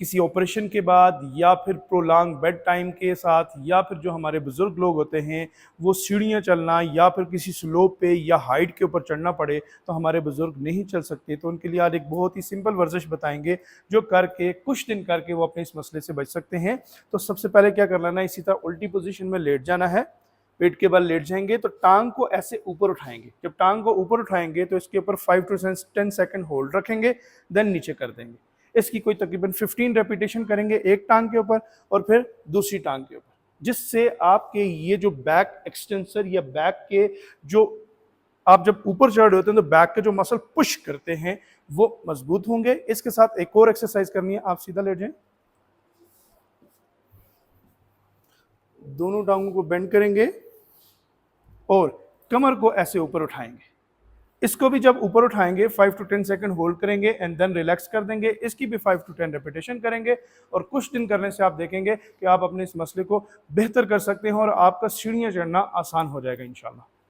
किसी ऑपरेशन के बाद या फिर प्रोलॉन्ग बेड टाइम के साथ, या फिर जो हमारे बुज़ुर्ग लोग होते हैं वो सीढ़ियाँ चलना या फिर किसी स्लोप पे या हाइट के ऊपर चढ़ना पड़े तो हमारे बुज़ुर्ग नहीं चल सकते। तो उनके लिए आज एक बहुत ही सिंपल वर्जिश बताएंगे जो करके कुछ दिन करके वो अपने इस मसले से बच सकते हैं। तो सबसे पहले क्या कर लेना है, इसी तरह उल्टी पोजीशन में लेट जाना है, पेट के बल लेट जाएंगे तो टांग को ऐसे ऊपर उठाएंगे। जब टांग को ऊपर उठाएंगे तो इसके ऊपर 5 to 10 सेकंड होल्ड रखेंगे, देन नीचे कर देंगे। इसकी कोई तकरीबन 15 रेपिटेशन करेंगे एक टांग के ऊपर और फिर दूसरी टांग के ऊपर, जिससे आपके ये जो बैक एक्सटेंसर या बैक के जो आप जब ऊपर चढ़ रहे होते हैं तो बैक के जो मसल पुश करते हैं वो मजबूत होंगे। इसके साथ एक और एक्सरसाइज करनी है, आप सीधा लेट जाएं, दोनों टांगों को बेंड करेंगे और कमर को ऐसे ऊपर उठाएंगे। इसको भी जब ऊपर उठाएंगे 5 to 10 सेकंड होल्ड करेंगे एंड देन रिलैक्स कर देंगे। इसकी भी 5 to 10 रेपिटेशन करेंगे और कुछ दिन करने से आप देखेंगे कि आप अपने इस मसले को बेहतर कर सकते हैं और आपका सीढ़ियाँ चढ़ना आसान हो जाएगा इंशाल्लाह।